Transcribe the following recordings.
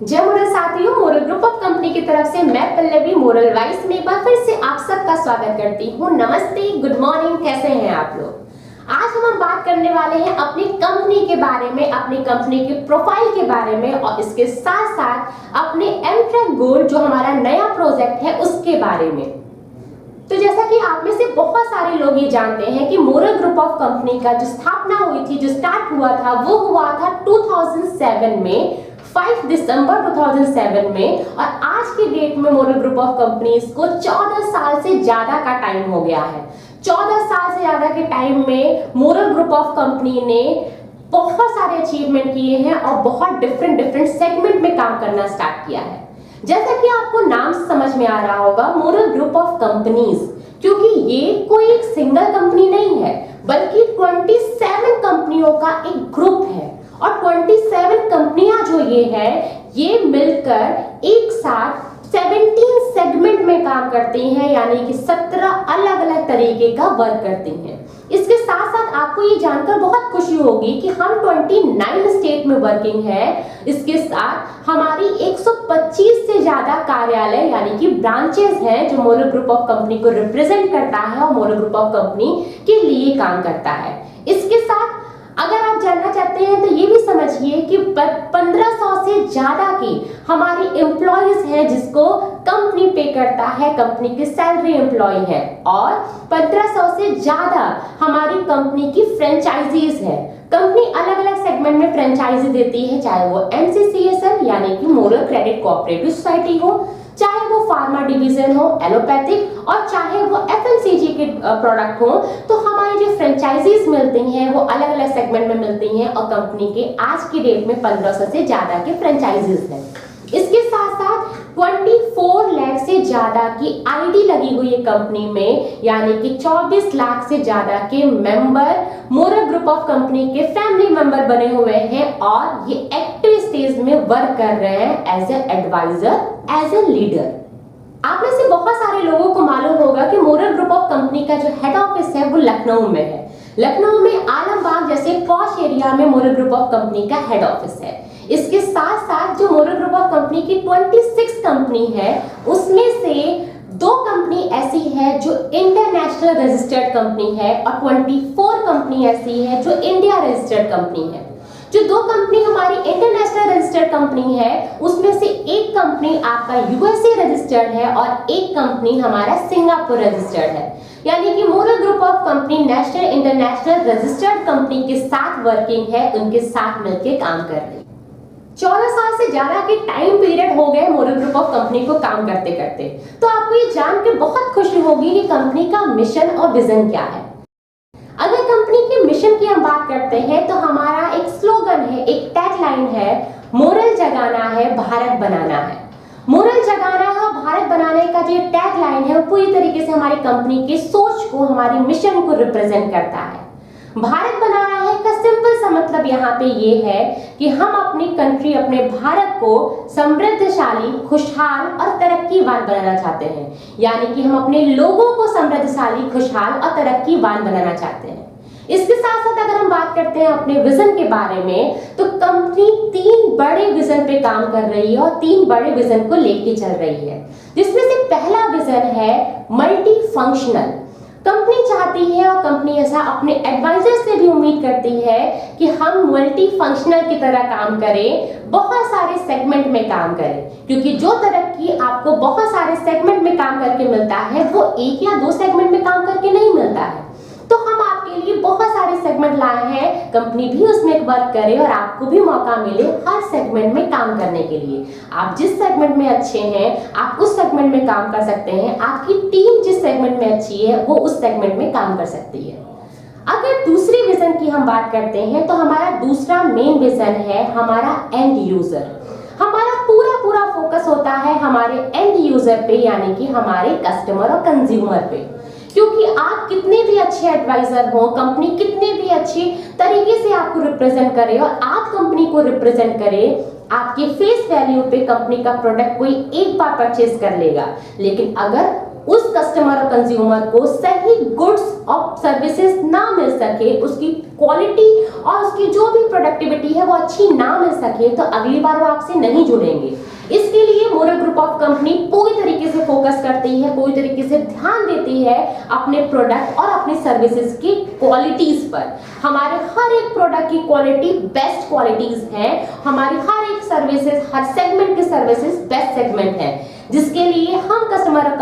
जय मोरल साथियों, moral group of company की तरफ से मैं पल्लवी मोरल वाइस में एक बार फिर से आप सबका स्वागत करती हूँ। नमस्ते, गुड मॉर्निंग, कैसे हैं आप लोग। आज हम बात करने वाले हैं अपनी कंपनी के बारे में, अपनी कंपनी के प्रोफाइल के बारे में और इसके साथ साथ अपने एमट्रैक गोल जो हमारा नया प्रोजेक्ट है उसके बारे में। तो जैसा कि आप में से बहुत सारे लोग ये जानते हैं कि मोरल ग्रुप ऑफ कंपनी का जो स्थापना हुई थी, जो स्टार्ट हुआ था, वो हुआ था 2007 में, 5 दिसंबर 2007 में। और आज की डेट में मोरल ग्रुप ऑफ कंपनीज को 14 साल से ज्यादा का टाइम हो गया है। 14 साल से ज्यादा के टाइम में मोरल ग्रुप ऑफ कंपनी ने बहुत सारे अचीवमेंट किए हैं और बहुत डिफरेंट सेगमेंट में काम करना स्टार्ट किया है। जैसा कि आपको नाम समझ में आ रहा होगा, मोरल ग्रुप ऑफ कंपनीज, क्योंकि ये कोई एक सिंगल कंपनी नहीं है बल्कि 27 कंपनियों का एक ग्रुप है। और 27 कंपनियां जो ये है, ये मिलकर एक साथ 17 सेगमेंट में काम करती हैं, यानी कि 17 अलग अलग तरीके का वर्क करती हैं। इसके साथ साथ आपको ये जानकर बहुत खुशी होगी कि हम 29 स्टेट में वर्किंग है। इसके साथ हमारी 125 से ज्यादा कार्यालय यानी कि ब्रांचेस हैं जो मोरल ग्रुप ऑफ कंपनी को रिप्रेजेंट करता है और मोरल ग्रुप ऑफ कंपनी के लिए काम करता है। इसके साथ अगर आप जानना चाहते हैं तो ये भी समझिए कि 1500 से ज्यादा की हमारी एम्प्लॉयज है जिसको कंपनी पे करता है, कंपनी के सैलरी एम्प्लॉय है। और 1500 से ज्यादा हमारी कंपनी की फ्रेंचाइजीज है। कंपनी अलग अलग सेगमेंट में फ्रेंचाइजी देती है, चाहे वो MCCSL यानी कि मोरल क्रेडिट कोऑपरेटिव सोसाइटी हो, चाहे वो फार्मा डिवीजन हो, एलोपैथिक, और चाहे वो FMCG के प्रोडक्ट हो। तो हमारी जो फ्रेंचाइजीज मिलती हैं वो अलग अलग सेगमेंट में मिलती हैं और कंपनी के आज की डेट में 1500 से ज्यादा के फ्रेंचाइजीज हैं। इसके साथ साथ 24 लाख से ज्यादा की आईडी लगी हुई है कंपनी में, यानी कि 24 लाख से ज्यादा के member moral group of company के फैमिली मेंबर बने हुए हैं और ये एक्टिव स्टेज में वर्क कर रहे हैं as a adviser, as a leader. आप में से बहुत सारे लोगों को मालूम होगा कि मोरल ग्रुप ऑफ कंपनी का जो हेड ऑफिस है वो लखनऊ में है। लखनऊ में आलमबाग जैसे पॉश एरिया में मोरल ग्रुप ऑफ कंपनी का हेड ऑफिस है। इसके साथ साथ जो मोरल ग्रुप ऑफ कंपनी की 26 कंपनी है, उसमें से 2 कंपनी ऐसी है जो इंटरनेशनल रजिस्टर्ड कंपनी है और 24 कंपनी ऐसी है जो इंडिया रजिस्टर्ड कंपनी है। जो 2 कंपनी हमारी इंटरनेशनल रजिस्टर्ड कंपनी है, उसमें से एक कंपनी आपका USA रजिस्टर्ड है और एक कंपनी हमारा सिंगापुर रजिस्टर्ड है। यानी कि moral group of company national international registered company के साथ वर्किंग है, उनके साथ मिलकर काम कर रही है। 14 साल से ज्यादा के टाइम पीरियड हो गए मोरल ग्रुप ऑफ कंपनी को काम करते करते। तो आपको ये जान के बहुत खुशी होगी कि कंपनी का मिशन और विजन क्या है। अगर कंपनी के मिशन की हम बात करते हैं तो हमारा एक स्लोगन है, एक टैगलाइन है, मोरल जगाना है, भारत बनाना है। मोरल जगाना है और भारत बनाने का जो टैगलाइन है वो पूरी तरीके से हमारी कंपनी के सोच को, हमारी मिशन को रिप्रेजेंट करता है। भारत बनाना है का सिंपल सा मतलब यहाँ पे ये है कि हम अपनी कंट्री, अपने भारत को समृद्धशाली, खुशहाल और तरक्कीवान बनाना चाहते हैं। यानी कि हम अपने लोगों को समृद्धशाली, खुशहाल और तरक्कीवान बनाना चाहते हैं। इसके साथ साथ अगर हम बात करते हैं अपने विजन के बारे में, तो कंपनी 3 बड़े विजन पे काम कर रही है और 3 बड़े विजन को लेके चल रही है, जिसमें से पहला विजन है मल्टी फंक्शनल। कंपनी चाहती है और कंपनी ऐसा अपने एडवाइजर से भी उम्मीद करती है कि हम मल्टी फंक्शनल की तरह काम करें, बहुत सारे सेगमेंट में काम करें, क्योंकि जो तरक्की आपको बहुत सारे सेगमेंट में काम करके मिलता है वो 1 या 2 सेगमेंट में काम करके नहीं मिलता है। तो हम आपके लिए बहुत सारे सेगमेंट लाए हैं, कंपनी भी उसमें वर्क करे और आपको भी मौका मिले हर सेगमेंट में काम करने के लिए। आप जिस सेगमेंट में अच्छे हैं आप उस सेगमेंट में काम कर सकते हैं, आपकी टीम जिस सेगमेंट में अच्छी है वो उस सेगमेंट में काम कर सकती है। अगर दूसरे विजन की हम बात करते हैं तो हमारा दूसरा मेन विजन है हमारा एंड यूजर। हमारा पूरा फोकस होता है हमारे एंड यूजर पे, यानी कि हमारे कस्टमर और कंज्यूमर पे। क्योंकि आप कितने भी अच्छे एडवाइजर हो, कंपनी कितने भी अच्छी तरीके से आपको रिप्रेजेंट करे और आप कंपनी को रिप्रेजेंट करे, आपके फेस वैल्यू पे कंपनी का प्रोडक्ट कोई एक बार परचेज कर लेगा, लेकिन अगर उस कस्टमर और कंज्यूमर को सही गुड्स और सर्विसेज ना मिल सके, उसकी क्वालिटी और उसकी जो भी प्रोडक्टिविटी है वो अच्छी ना मिल सके, तो अगली बार वो आपसे नहीं जुड़ेंगे। इसके लिए मोरल ग्रुप ऑफ कंपनी पूरी तरीके से फोकस करती है, पूरी तरीके से ध्यान देती है अपने प्रोडक्ट और अपनी सर्विसेज की क्वालिटीज पर। हमारे हर एक प्रोडक्ट की क्वालिटी बेस्ट क्वालिटीज है, हमारी हर एक सर्विसेज, हर सेगमेंट की सर्विसेज बेस्ट सेगमेंट है, जिसके लिए हम कस्टमर और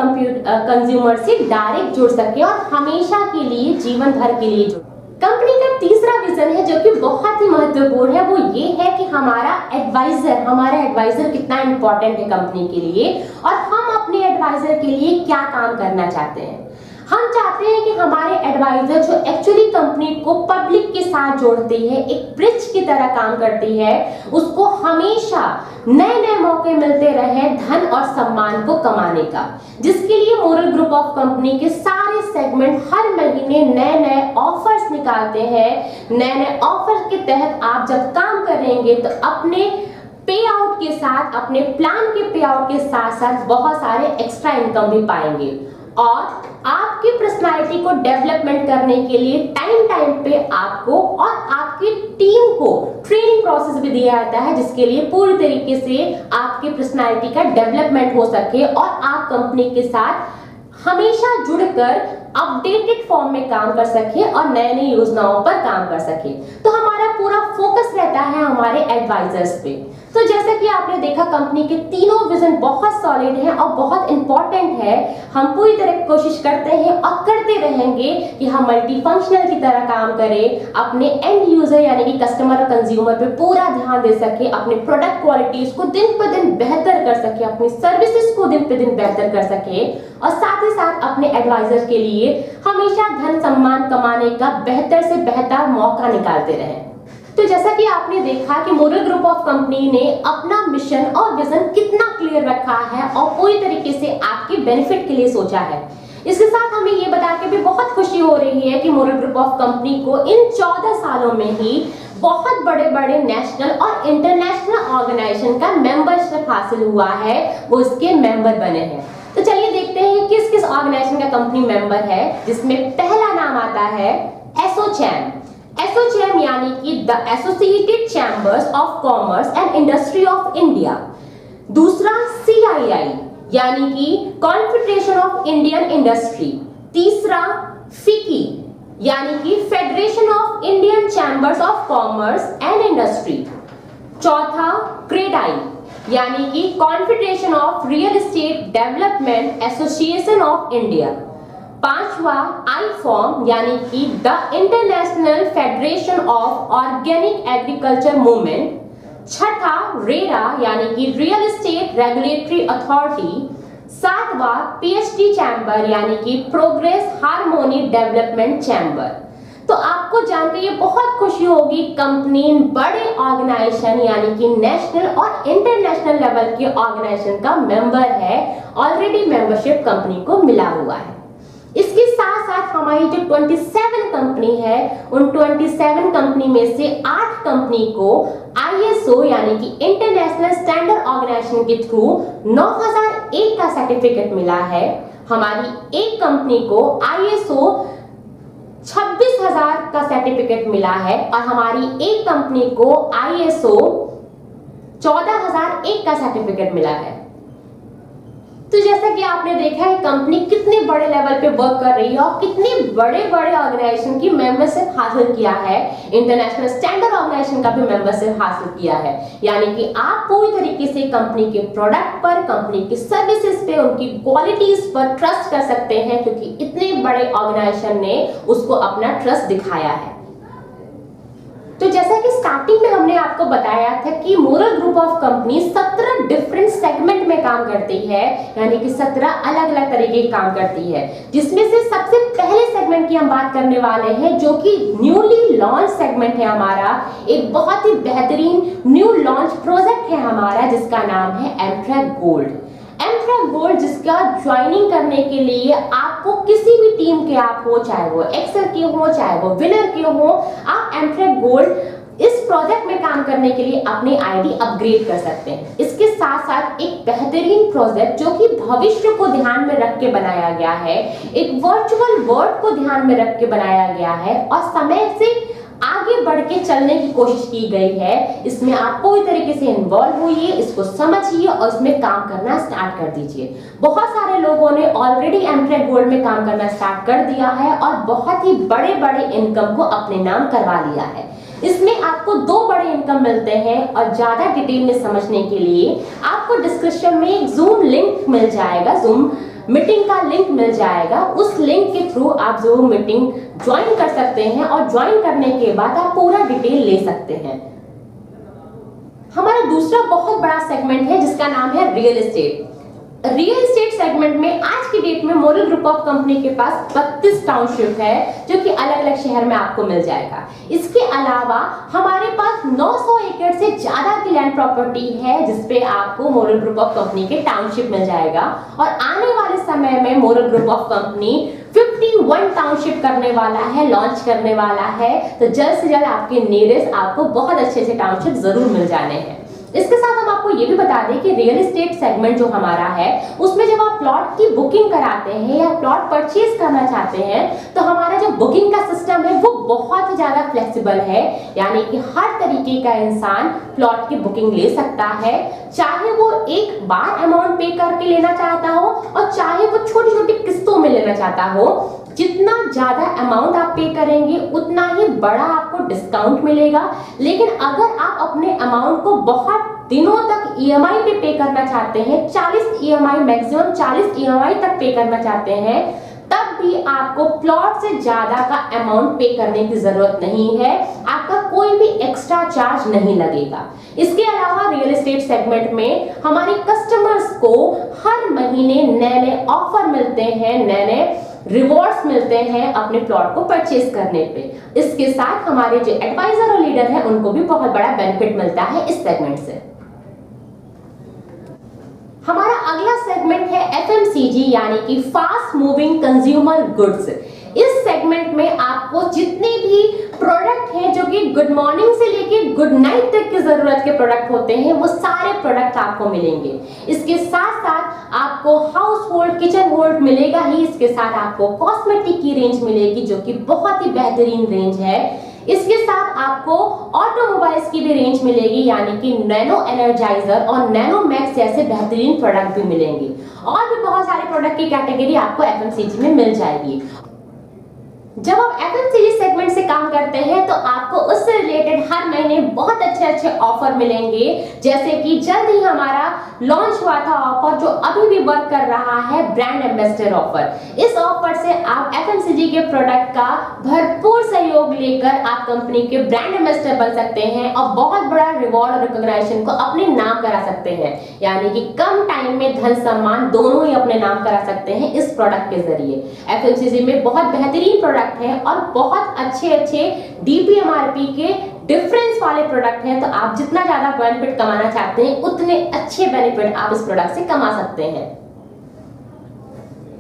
कंज्यूमर से डायरेक्ट जुड़ सके और हमेशा के लिए, जीवन भर के लिए जुड़। कंपनी का तीसरा विजन है जो कि बहुत ही महत्वपूर्ण है, वो ये है कि हमारा एडवाइजर कितना इंपॉर्टेंट है कंपनी के लिए और हम अपने एडवाइजर के लिए क्या काम करना चाहते हैं। हम चाहते हैं कि हमारे एडवाइजर जो एक्चुअली कंपनी को पब्लिक के साथ जोड़ती है, एक ब्रिज की तरह काम करती है, उसको हमेशा नए नए मौके मिलते रहे धन और सम्मान को कमाने का, जिसके लिए मोरल ग्रुप ऑफ कंपनी के सारे सेगमेंट हर महीने नए नए ऑफर्स निकालते हैं। नए नए ऑफर के तहत आप जब काम करेंगे तो अपने पे आउट के साथ, अपने प्लान के पे आउट के साथ साथ बहुत सारे एक्स्ट्रा इनकम भी पाएंगे और आपकी पर्सनालिटी को डेवलपमेंट करने के लिए टाइम टाइम पे आपको और आपकी टीम को ट्रेनिंग प्रोसेस भी दिया जाता है, जिसके लिए पूरी तरीके से आपकी पर्सनालिटी का डेवलपमेंट हो सके और आप कंपनी के साथ हमेशा जुड़कर अपडेटेड फॉर्म में काम कर सके और नए नई योजनाओं पर काम कर सके। तो हमारा पूरा फोकस रहता है हमारे एडवाइजर्स पे। तो जैसा कि आपने देखा कंपनी के तीनों विजन बहुत सॉलिड हैं और बहुत इंपॉर्टेंट है। हम पूरी तरह कोशिश करते हैं और करते रहेंगे कि हम मल्टी फंक्शनल की तरह काम करें, अपने एंड यूजर यानी कि कस्टमर और कंज्यूमर पे पूरा ध्यान दे सके, अपने प्रोडक्ट क्वालिटीज को दिन पर दिन बेहतर कर सके, अपनी सर्विसेज को दिन पर दिन बेहतर कर सके और साथ ही साथ अपने एडवाइजर के लिए हमेशा धन सम्मान कमाने का बेहतर से बेहतर मौका निकालते रहें। तो जैसा कि आपने देखा कि मोरल ग्रुप ऑफ कंपनी ने अपना मिशन और विजन कितना क्लियर रखा है और पूरी तरीके से आपके बेनिफिट के लिए सोचा है। इसके साथ हमें ये बता के भी बहुत खुशी हो रही है कि मोरल ग्रुप ऑफ कंपनी को इन 14 सालों में ही बहुत बड़े बड़े नेशनल और इंटरनेशनल ऑर्गेनाइजेशन का मेंबरशिप हासिल हुआ है, वो इसके मेंबर बने हैं। तो चलिए देखते हैं किस किस ऑर्गेनाइजेशन का कंपनी मेंबर है, जिसमें पहला नाम आता है एसोचैम। एसोचैम यानी कि the associated chambers of commerce and industry of India. दूसरा सीआईआई यानी कि कॉन्फेडरेशन ऑफ इंडियन इंडस्ट्री। तीसरा फिकी यानी कि federation of Indian chambers of commerce and industry. चौथा क्रेडाई यानी कि confederation of real estate development association of India. पांचवा आईफॉर्म यानी कि the international federation of organic agriculture movement. छठा रेरा यानी कि रियल एस्टेट रेगुलेटरी अथॉरिटी। सातवां पीएचडी चैम्बर यानी कि प्रोग्रेस हार्मोनी डेवलपमेंट चैम्बर। तो आपको जानकर ये बहुत खुशी होगी, कंपनी बड़े ऑर्गेनाइजेशन यानी कि नेशनल और इंटरनेशनल लेवल के ऑर्गेनाइजेशन का मेंबर है, ऑलरेडी मेंबरशिप कंपनी को मिला हुआ है। इसके साथ साथ हमारी जो 27 कंपनी है, उन 27 कंपनी में से 8 कंपनी को आईएसओ यानी कि इंटरनेशनल स्टैंडर्ड ऑर्गेनाइजेशन के थ्रू 9001 का सर्टिफिकेट मिला है। हमारी एक कंपनी को आईएसओ 26,000 का सर्टिफिकेट मिला है और हमारी एक कंपनी को आईएसओ 14,001 का सर्टिफिकेट मिला है। तो जैसा कि आपने देखा है कंपनी कितने बड़े लेवल पे वर्क कर रही है और कितने बड़े बड़े ऑर्गेनाइजेशन की मेंबरशिप हासिल किया है, इंटरनेशनल स्टैंडर्ड ऑर्गेनाइजेशन का भी मेंबरशिप हासिल किया है। यानी कि आप पूरी तरीके से कंपनी के प्रोडक्ट पर, कंपनी की सर्विसेज पे, उनकी क्वालिटीज पर ट्रस्ट कर सकते हैं, क्योंकि इतने बड़े ऑर्गेनाइजेशन ने उसको अपना ट्रस्ट दिखाया है। तो जैसा कि स्टार्टिंग में हमने आपको बताया था कि moral group of company 17 different segment में काम करती है, यानी कि 17 अलग अलग तरीके के काम करती है, जिसमें से सबसे पहले सेगमेंट की हम बात करने वाले हैं, जो कि न्यूली लॉन्च सेगमेंट है हमारा। एक बहुत ही बेहतरीन न्यू लॉन्च प्रोजेक्ट है हमारा, जिसका नाम है एमट्रैक गोल्ड। एमट्रैक गोल्ड जिसका ज्वाइनिंग करने के लिए आपको किसी भी टीम के आप हो, चाहे वो एक्सेल के हो, चाहे वो विनर के हो, आप एमट्रैक गोल्ड इस प्रोजेक्ट में काम करने के लिए अपनी आईडी अपग्रेड कर सकते हैं। इसके साथ साथ एक बेहतरीन प्रोजेक्ट जो कि भविष्य को ध्यान में रख के बनाया गया है, एक वर्चुअल वर्ल्ड को ध्यान में रख के बनाया गया है और समय से आगे बढ़ के चलने की कोशिश की गई है। इसमें आप पूरी तरीके से इन्वॉल्व होइए, इसको समझिए और इसमें काम करना स्टार्ट कर दीजिए। बहुत सारे लोगों ने ऑलरेडी एमट्रेक गोल्ड में काम करना स्टार्ट कर दिया है और बहुत ही बड़े बड़े इनकम को अपने नाम करवा लिया है। इसमें आपको 2 बड़े इनकम मिलते हैं और ज्यादा डिटेल में समझने के लिए आपको डिस्क्रिप्शन में एक जूम लिंक मिल जाएगा, जूम मीटिंग का लिंक मिल जाएगा। उस लिंक के थ्रू आप जूम मीटिंग ज्वाइन कर सकते हैं और ज्वाइन करने के बाद आप पूरा डिटेल ले सकते हैं। हमारा दूसरा बहुत बड़ा सेगमेंट है जिसका नाम है real estate. Real estate segment में आज की डेट में मोरल ग्रुप ऑफ कंपनी के पास 32 टाउनशिप है जो कि अलग अलग शहर में आपको मिल जाएगा। इसके अलावा हमारे पास 900 एकड़ से ज्यादा की लैंड प्रॉपर्टी है जिसपे आपको मोरल ग्रुप ऑफ कंपनी के टाउनशिप मिल जाएगा और आने वाले समय में moral group of company 51 township करने वाला है, लॉन्च करने वाला है। तो जल्द से जल्द आपके नियरेस्ट आपको बहुत अच्छे से टाउनशिप जरूर मिल जाने हैं। इसके साथ हम आपको ये भी बता दें कि रियल एस्टेट सेगमेंट जो हमारा है उसमें जब आप प्लॉट की बुकिंग कराते हैं या प्लॉट परचेज करना चाहते हैं तो हमारा जो बुकिंग का सिस्टम है वो बहुत ही ज्यादा फ्लेक्सिबल है, यानी कि हर तरीके का इंसान प्लॉट की बुकिंग ले सकता है, चाहे वो एक बार अमाउंट पे करके लेना चाहता हो और चाहे वो छोटी छोटी किस्तों में लेना चाहता हो। जितना ज्यादा अमाउंट आप पे करेंगे उतना ही बड़ा आपको डिस्काउंट मिलेगा। लेकिन अगर आप अपने अमाउंट को बहुत दिनों तक ईएमआई पे करना चाहते हैं, 40 ईएमआई मैक्सिमम 40 ईएमआई तक पे करना चाहते हैं, तब भी आपको प्लॉट से ज्यादा का अमाउंट पे करने की जरूरत नहीं है, आपका कोई भी एक्स्ट्रा चार्ज नहीं लगेगा। इसके अलावा रियल एस्टेट सेगमेंट में हमारे कस्टमर्स को हर महीने नए नए ऑफर मिलते हैं, नए नए रिवॉर्ड्स मिलते हैं अपने प्लॉट को परचेज करने पे। इसके साथ हमारे जो एडवाइजर और लीडर हैं उनको भी बहुत बड़ा बेनिफिट मिलता है इस सेगमेंट से। हमारा अगला सेगमेंट है एफएमसीजी यानी कि फास्ट मूविंग कंज्यूमर गुड्स। इस सेगमेंट में आपको जितने भी प्रोडक्ट हैं जो कि गुड मॉर्निंग से लेके गुड नाइट तक की जरूरत के प्रोडक्ट होते हैं वो सारे प्रोडक्ट आपको मिलेंगे। इसके साथ साथ आपको हाउस होल्ड किचन होल्ड मिलेगा ही, इसके साथ आपको कॉस्मेटिक की रेंज मिलेगी जो कि बहुत ही बेहतरीन रेंज है। इसके साथ आपको ऑटोमोबाइल्स की भी रेंज मिलेगी यानी कि नैनो एनर्जाइजर और नैनो मैक्स जैसे बेहतरीन प्रोडक्ट भी मिलेंगे और भी बहुत सारे प्रोडक्ट की कैटेगरी आपको एफएमसीजी में मिल जाएगी। जब आप एफएमसीजी सेगमेंट से काम करते हैं तो आपको उससे रिलेटेड हर महीने बहुत अच्छे अच्छे ऑफर मिलेंगे, जैसे कि जल्द ही हमारा लॉन्च हुआ था ऑफर जो अभी भी वर्क कर रहा है, ब्रांड एम्बेसडर ऑफर। इस ऑफर से आप एफएमसीजी के प्रोडक्ट का भरपूर सहयोग लेकर आप कंपनी के ब्रांड एम्बेसडर बन सकते हैं और बहुत बड़ा रिवॉर्ड और रिकॉग्निशन को अपने नाम करा सकते हैं, यानी कि कम टाइम में धन सम्मान दोनों ही अपने नाम करा सकते हैं इस प्रोडक्ट के जरिए। एफएमसीजी में बहुत बेहतरीन प्रोडक्ट है और बहुत अच्छे अच्छे डीपीएमआरपी के डिफरेंस वाले प्रोडक्ट हैं, तो आप जितना ज्यादा बेनिफिट कमाना चाहते हैं उतने अच्छे बेनिफिट आप इस प्रोडक्ट से कमा सकते हैं।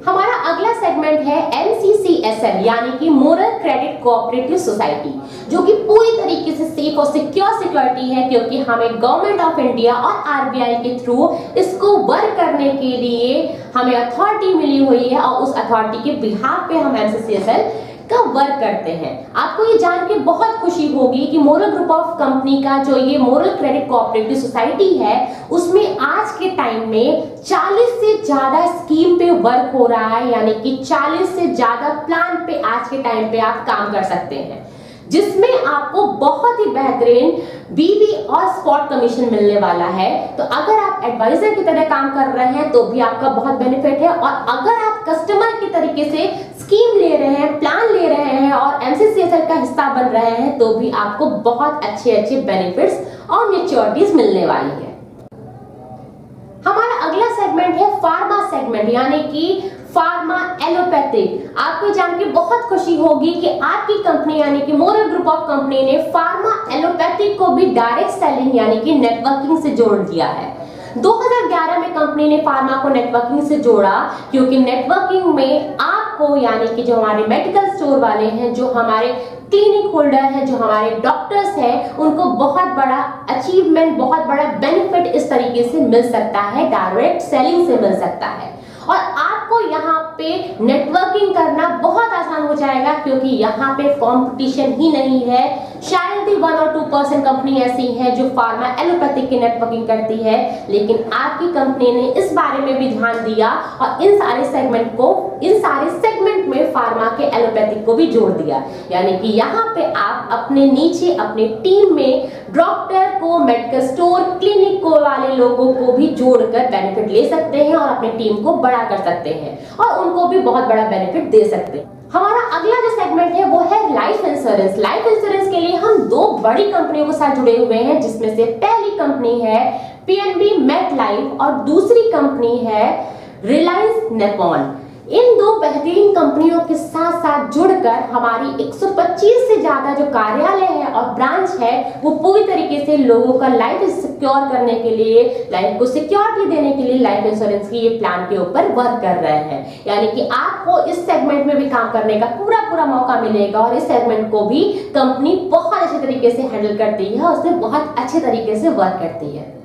हमारा अगला सेगमेंट है एमसीसीएसएल यानी कि मोरल क्रेडिट कोऑपरेटिव सोसाइटी, जो कि पूरी तरीके से सेफ और सिक्योर सिक्योरिटी है क्योंकि हमें गवर्नमेंट ऑफ इंडिया और आरबीआई के थ्रू इसको वर्क करने के लिए हमें अथॉरिटी मिली हुई है और उस अथॉरिटी के बिहाफ पे हम एमसीसीएसएल का वर्क करते हैं। आपको ये जान के बहुत खुशी होगी कि मोरल ग्रुप ऑफ कंपनी का जो ये मोरल क्रेडिट कोऑपरेटिव सोसाइटी है उसमें आज के टाइम में 40 से ज्यादा स्कीम पे वर्क हो रहा है, यानी कि 40 से ज्यादा प्लान पे आज के टाइम पे आप काम कर सकते हैं, जिसमें आपको बहुत ही बेहतरीन बीवी और स्पॉट कमीशन मिलने वाला है। तो अगर आप एडवाइजर की तरह काम कर रहे हैं तो भी आपका बहुत बेनिफिट है, और अगर आप कस्टमर की तरीके से स्कीम ले रहे हैं, प्लान ले रहे हैं और एमसीसीएसएल का हिस्सा बन रहे हैं तो भी आपको बहुत अच्छे अच्छे बेनिफिट्स और मैच्योरिटीज मिलने वाली है। हमारा अगला सेगमेंट है फार्मा सेगमेंट यानी कि फार्मा एलोपैथिक। आपको जान के बहुत खुशी होगी कि आपकी कंपनी यानी कि मोरल ग्रुप ऑफ कंपनी ने फार्मा एलोपैथिक को भी डायरेक्ट सेलिंग यानी कि नेटवर्किंग से जोड़ दिया है। 2011 में कंपनी ने फार्मा को नेटवर्किंग से जोड़ा क्योंकि नेटवर्किंग में आपको यानी कि जो हमारे मेडिकल स्टोर वाले हैं, जो हमारे क्लिनिक होल्डर है, जो हमारे डॉक्टर्स हैं, उनको बहुत बड़ा अचीवमेंट, बहुत बड़ा बेनिफिट इस तरीके से मिल सकता है, डायरेक्ट सेलिंग से मिल सकता है। और आपको यहाँ पे नेटवर्किंग करना बहुत आसान हो जाएगा, क्योंकि यहाँ पे कंपटीशन ही नहीं है। शायद ही 1 और 2% कंपनी ऐसी है जो फार्मा एलोपैथिक की नेटवर्किंग करती है, लेकिन आपकी कंपनी ने इस बारे में भी ध्यान दिया और इन सारे सेगमेंट में फार्मा के एलोपैथिक को भी जोड़ दिया। यानी कि यहाँ पे आप अपने नीचे अपने टीम में डॉक्टर को, मेडिकल स्टोर, क्लिनिक को वाले लोगों को भी जोड़कर बेनिफिट ले सकते हैं और अपनी टीम को बड़ा कर सकते हैं और उनको भी बहुत बड़ा बेनिफिट दे सकते हैं। हमारा अगला जो सेगमेंट है वो है लाइफ इंश्योरेंस। लाइफ इंश्योरेंस के लिए हम 2 बड़ी कंपनियों के साथ जुड़े हुए हैं, जिसमें से पहली कंपनी है पीएनबी मेट लाइफ और दूसरी कंपनी है रिलायंस निप्पॉन। इन 2 बेहतरीन कंपनियों के साथ साथ जुड़कर हमारी 125 से ज्यादा जो कार्यालय है और ब्रांच है, वो पूरी तरीके से लोगों का लाइफ सिक्योर करने के लिए, लाइफ को सिक्योरिटी देने के लिए लाइफ इंश्योरेंस की ये प्लान के ऊपर वर्क कर रहे हैं। यानी कि आपको इस सेगमेंट में भी काम करने का पूरा मौका मिलेगा और इस सेगमेंट को भी कंपनी बहुत अच्छे तरीके से हैंडल करती है और उसमें बहुत अच्छे तरीके से वर्क करती है।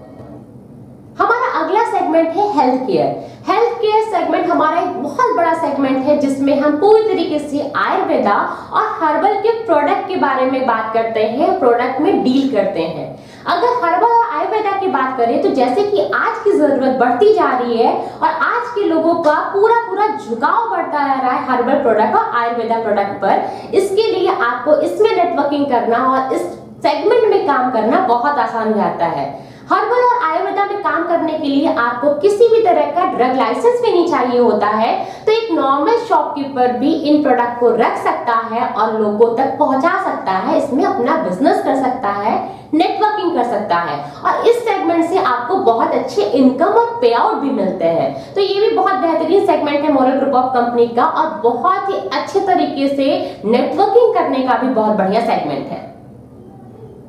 हमारा अगला सेगमेंट है health care. Health care segment हमारा एक बहुत बड़ा सेगमेंट है, जिसमें हम पूरी तरीके से आयुर्वेदा और हर्बल के प्रोडक्ट के बारे में बात करते हैं, प्रोडक्ट में डील करते हैं। अगर हर्बल और आयुर्वेदा की बात करें तो जैसे कि आज की जरूरत बढ़ती जा रही है और आज के लोगों का पूरा झुकाव बढ़ता जा रहा है हर्बल प्रोडक्ट और आयुर्वेदा प्रोडक्ट पर, इसके लिए आपको इसमें नेटवर्किंग करना और इस सेगमेंट में काम करना बहुत आसान हो जाता है। हर्बल और आयुर्वेदा में काम करने के लिए आपको किसी भी तरह का ड्रग लाइसेंस भी नहीं चाहिए होता है, तो एक नॉर्मल शॉपकीपर भी इन प्रोडक्ट को रख सकता है और लोगों तक पहुंचा सकता है, इसमें अपना बिजनेस कर सकता है, नेटवर्किंग कर सकता है और इस सेगमेंट से आपको बहुत अच्छे इनकम और पे आउट भी मिलते हैं। तो ये भी बहुत बेहतरीन सेगमेंट है मोरल ग्रुप ऑफ कंपनी का और बहुत ही अच्छे तरीके से नेटवर्किंग करने का भी बहुत बढ़िया सेगमेंट है।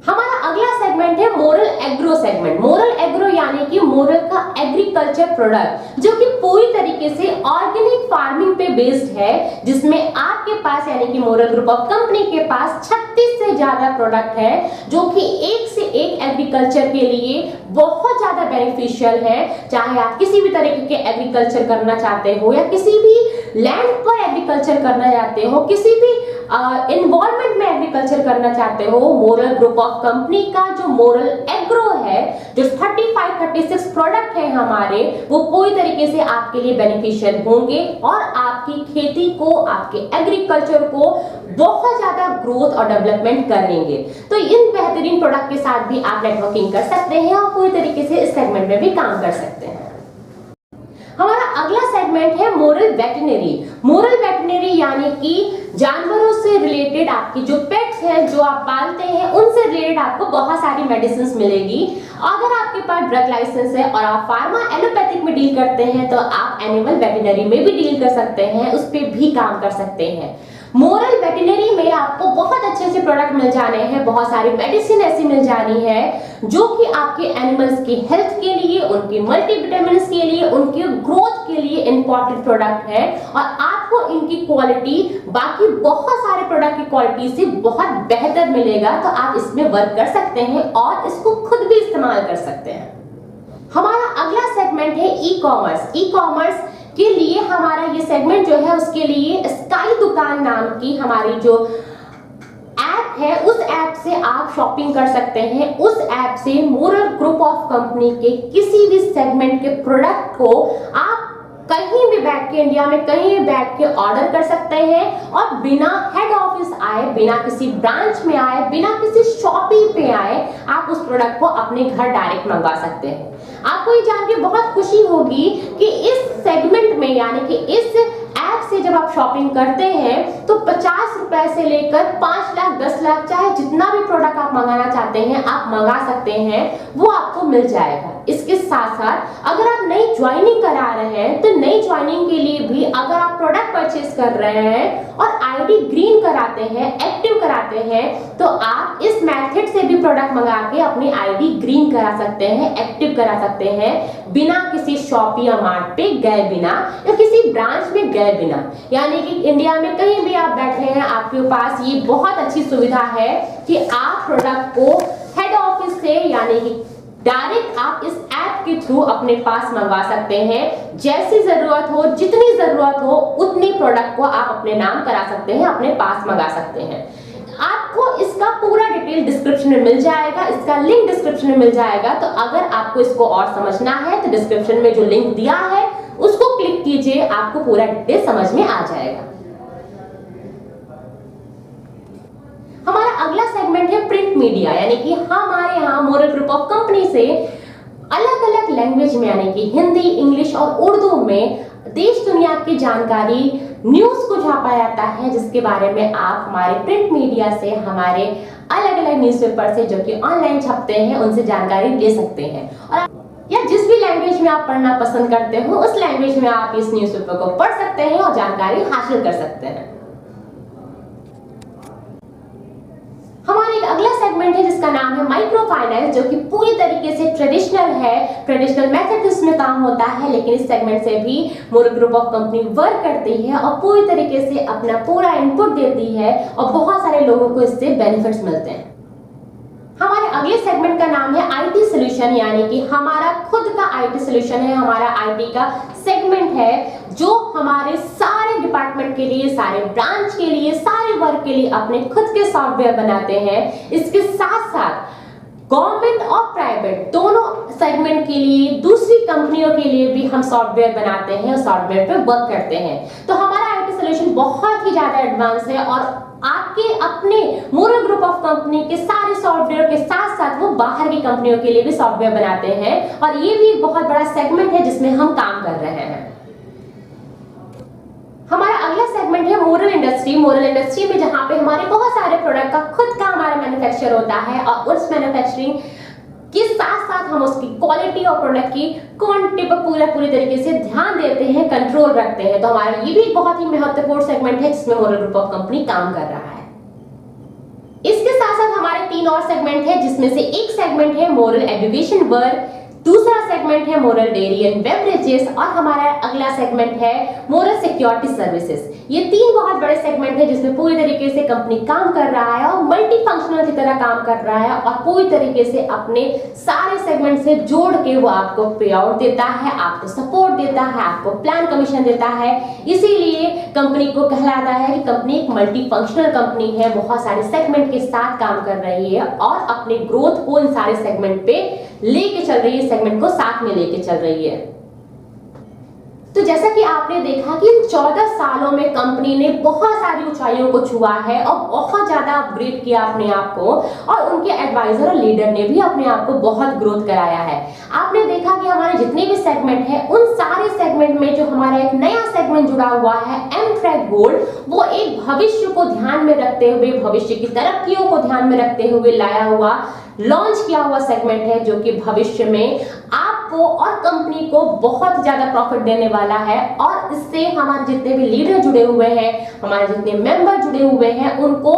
हमारा अगला सेगमेंट है moral agro segment. Moral agro यानी कि मोरल का एग्रीकल्चर प्रोडक्ट, जो कि पूरी तरीके से ऑर्गेनिक फार्मिंग पे बेस्ड है, जिसमें आपके पास यानी कि मोरल ग्रुप ऑफ कंपनी के पास 36 से ज्यादा प्रोडक्ट है, जो कि एक से एक एग्रीकल्चर के लिए बहुत ज्यादा बेनिफिशियल है। चाहे आप किसी भी तरीके के एग्रीकल्चर करना चाहते हो या किसी भी लैंड पर एग्रीकल्चर करना चाहते हो, किसी भी एनवायरमेंट में एग्रीकल्चर करना चाहते हो, मोरल ग्रुप ऑफ कंपनी का जो मोरल एग्रो है, जो 35-36 प्रोडक्ट है हमारे, वो पूरी तरीके से आपके लिए बेनिफिशियल होंगे और आपकी खेती को, आपके एग्रीकल्चर को बहुत ज्यादा ग्रोथ और डेवलपमेंट करेंगे। तो इन बेहतरीन प्रोडक्ट के साथ भी आप नेटवर्किंग कर सकते हैं और पूरी तरीके से इस सेगमेंट में भी काम कर सकते हैं। हमारा अगला सेगमेंट है मोरल वेटरनरी। मोरल वेटरनरी यानी कि जानवरों से रिलेटेड, आपकी जो पेट्स हैं जो आप पालते हैं उनसे रिलेटेड आपको बहुत सारी मेडिसिन मिलेगी। अगर आपके पास ड्रग लाइसेंस है और आप फार्मा एलोपैथिक में डील करते हैं तो आप एनिमल वेटरनरी में भी डील कर सकते हैं, उस पर भी काम कर सकते हैं। मोरल वेटरनरी में आपको बहुत अच्छे प्रोडक्ट मिल जाने हैं, बहुत सारी मेडिसिन ऐसी मिल जानी है जो कि आपके एनिमल्स की हेल्थ के लिए, उनके मल्टीविटामिन्स के लिए, उनके ग्रोथ के लिए इंपॉर्टेंट प्रोडक्ट है और आपको इनकी क्वालिटी बाकी बहुत सारे प्रोडक्ट की क्वालिटी से बहुत बेहतर मिलेगा। तो आप इसमें वर्क कर सकते हैं और इसको खुद भी इस्तेमाल कर सकते हैं। हमारा अगला सेगमेंट है ई कॉमर्स। ई कॉमर्स के लिए हमारा ये सेगमेंट जो है, उसके लिए स्काई दुकान नाम की हमारी जो ऐप है, उस ऐप से आप शॉपिंग कर सकते हैं। उस ऐप से मोरल ग्रुप ऑफ कंपनी के किसी भी सेगमेंट के प्रोडक्ट को आप कहीं भी बैठ के, इंडिया में कहीं भी बैठ के ऑर्डर कर सकते हैं और बिना हेड ऑफिस आए, बिना किसी ब्रांच में आए, बिना किसी शॉपिंग पे आए, आप उस प्रोडक्ट को अपने घर डायरेक्ट मंगवा सकते हैं। आपको ये जान के बहुत खुशी होगी कि इस सेगमेंट में यानी कि इस ऐप से जब आप शॉपिंग करते हैं तो 50 रुपए से लेकर 5 लाख 10 लाख, चाहे जितना भी प्रोडक्ट आप मंगाना चाहते हैं आप मंगा सकते हैं, वो आपको मिल जाएगा। इसके साथ साथ अगर आप नई ज्वाइनिंग करा रहे हैं तो नई ज्वाइनिंग के लिए भी अगर आप प्रोडक्ट परचेज कर रहे हैं और आईडी ग्रीन कराते हैं, एक्टिव कराते हैं, तो आप इस मेथड से भी प्रोडक्ट मंगा के अपनी आईडी ग्रीन करा सकते हैं, एक्टिव करा सकते हैं, बिना किसी शॉप या मार्ट पे गए बिना या किसी ब्रांच में गए बिना। यानी यानी कि इंडिया में कहीं भी आप बैठे हैं, आपके पास ये बहुत अच्छी सुविधा है कि आप प्रोडक्ट को हेड ऑफिस से यानी कि डायरेक्ट आप इस ऐप के थ्रू अपने पास मंगवा सकते हैं। जैसी जरूरत हो, जितनी जरूरत हो, उतनी प्रोडक्ट को आप अपने नाम करा सकते हैं, अपने पास मंगा सकते हैं। आपको इसका पूरा डिटेल डिस्क्रिप्शन में मिल जाएगा, इसका लिंक डिस्क्रिप्शन में मिल जाएगा। तो अगर आपको इसको और समझना है तो डिस्क्रिप्शन में जो लिंक दिया है उसको क्लिक कीजिए, आपको पूरा डिटेल समझ में आ जाएगा। हमारा अगला सेगमेंट है प्रिंट मीडिया, यानी कि हमारे यहाँ मोरल ग्रुप ऑफ कंपनी से अलग अलग लैंग्वेज में यानी कि हिंदी, इंग्लिश और उर्दू में देश दुनिया की जानकारी, न्यूज को छापा जाता है, जिसके बारे में आप हमारे प्रिंट मीडिया से, हमारे अलग अलग न्यूज़पेपर से जो कि ऑनलाइन छपते हैं, उनसे जानकारी ले सकते हैं। और या जिस भी लैंग्वेज में आप पढ़ना पसंद करते हो उस लैंग्वेज में आप इस न्यूज़पेपर को पढ़ सकते हैं और जानकारी हासिल कर सकते हैं। हमारा एक अगला सेगमेंट है जिसका नाम है माइक्रो फाइनेंस, जो कि पूरी तरीके से ट्रेडिशनल है, ट्रेडिशनल मेथड इसमें काम होता है, लेकिन इस सेगमेंट से भी moral group of company work करती है और पूरी तरीके से अपना पूरा इनपुट देती है और बहुत सारे लोगों को इससे बेनिफिट्स मिलते हैं। हमारे अगले सेगमेंट का नाम है आईटी सॉल्यूशन, यानी कि हमारा खुद का आईटी सॉल्यूशन है, हमारा आईटी का सेगमेंट है जो हमारे सारे डिपार्टमेंट के लिए, सारे ब्रांच के लिए, सारे वर्क के लिए अपने खुद के सॉफ्टवेयर बनाते हैं। इसके साथ साथ गवर्नमेंट और प्राइवेट दोनों सेगमेंट के लिए, दूसरी कंपनियों के लिए भी हम सॉफ्टवेयर बनाते हैं और सॉफ्टवेयर पे वर्क करते हैं। तो हमारा आईटी सॉल्यूशन बहुत ही ज्यादा एडवांस है और आपके अपने मोरल ग्रुप ऑफ कंपनी के सारे सॉफ्टवेयर के साथ साथ वो बाहर की कंपनियों के लिए भी सॉफ्टवेयर बनाते हैं और ये भी एक बहुत बड़ा सेगमेंट है जिसमें हम काम कर रहे हैं। हमारा अगला सेगमेंट है मोरल इंडस्ट्री। मोरल इंडस्ट्री में जहां पे हमारे बहुत सारे प्रोडक्ट का खुद का हमारा मैन्युफैक्चर होता है और उस मैन्युफैक्चरिंग के साथ साथ हम उसकी क्वालिटी और प्रोडक्ट की क्वांटिटी पर पूरी तरीके से ध्यान देते हैं, कंट्रोल रखते हैं। तो हमारा ये भी बहुत ही महत्वपूर्ण सेगमेंट है जिसमें मोरल ग्रुप ऑफ कंपनी काम कर रहा है। इसके साथ साथ हमारे 3 और सेगमेंट है, जिसमें से एक सेगमेंट है मोरल एजुकेशन वर्क, दूसरा सेगमेंट है मोरल डेयरी एंड बेवरेजेस और हमारा अगला सेगमेंट है मोरल सिक्योरिटी सर्विसेज। ये 3 बहुत बड़े सेगमेंट है जिसमें पूरी तरीके से कंपनी काम कर रहा है और मल्टी फंक्शनल की तरह काम कर रहा है और पूरी तरीके से अपने सारे सेगमेंट से जोड़ के वो आपको पे आउट देता है, आपको सपोर्ट देता है, आपको प्लान कमीशन देता है। इसीलिए कंपनी को कहलाता है कि कंपनी एक मल्टी फंक्शनल कंपनी है, बहुत सारे सेगमेंट के साथ काम कर रही है और अपने ग्रोथ को इन सारे सेगमेंट पे लेके चल रही है, सेगमेंट को साथ में लेके चल रही है। तो जैसा कि आपने देखा कि इन 14 सालों में कंपनी ने बहुत सारी ऊंचाइयों को छुआ है और बहुत ज्यादा अपग्रेड किया अपने आप को और उनके एडवाइजर और लीडर ने भी अपने आप को बहुत ग्रोथ कराया है। आपने देखा कि हमारे जितने भी सेगमेंट है उन सारे सेगमेंट में जो हमारा एक नया सेगमेंट जुड़ा हुआ है एमट्रैक गोल्ड, वो एक भविष्य को ध्यान में रखते हुए, भविष्य की तरक्कियों को ध्यान में रखते हुए लाया हुआ, लॉन्च किया हुआ सेगमेंट है जो कि भविष्य में आपको और कंपनी को बहुत ज्यादा प्रॉफिट देने वाला है और इससे हमारे जितने भी लीडर जुड़े हुए हैं, हमारे जितने मेंबर जुड़े हुए हैं, उनको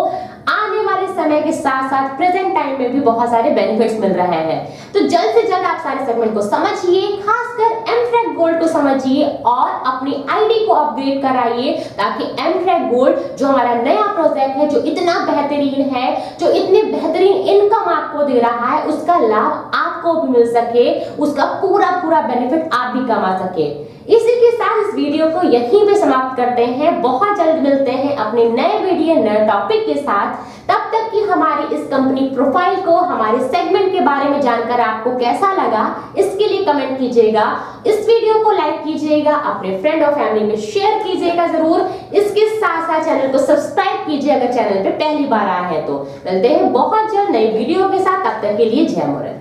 आने वाले समय के साथ साथ प्रेजेंट टाइम में भी बहुत सारे बेनिफिट्स मिल रहे हैं। तो जल्द से जल्द आप सारे सेगमेंट को समझिए, खासकर एमट्रैक गोल्ड को समझिए और अपनी आईडी को अपग्रेड कराइए ताकि एमट्रैक गोल्ड जो हमारा नया प्रोजेक्ट है, जो इतना बेहतरीन है, जो इतने बेहतरीन इनकम आपको दे रहा है, उसका लाभ आपको भी मिल सके, उसका पूरा बेनिफिट आप भी कमा सके। इसी के साथ इस वीडियो को यहीं पे समाप्त करते हैं। बहुत जल्द मिलते हैं अपने नए वीडियो, नए टॉपिक के साथ। तब तक कि हमारी इस कंपनी प्रोफाइल को, हमारे सेगमेंट के बारे में जानकर आपको कैसा लगा, इसके लिए कमेंट कीजिएगा। इस वीडियो को लाइक कीजिएगा, अपने फ्रेंड और फैमिली में शेयर कीजिएगा जरूर। इसके साथ साथ चैनल को सब्सक्राइब कीजिए अगर चैनल पे पहली बार आया है तो। मिलते हैं बहुत जल्द नई वीडियो के साथ, तब तक के लिए जय मोरल।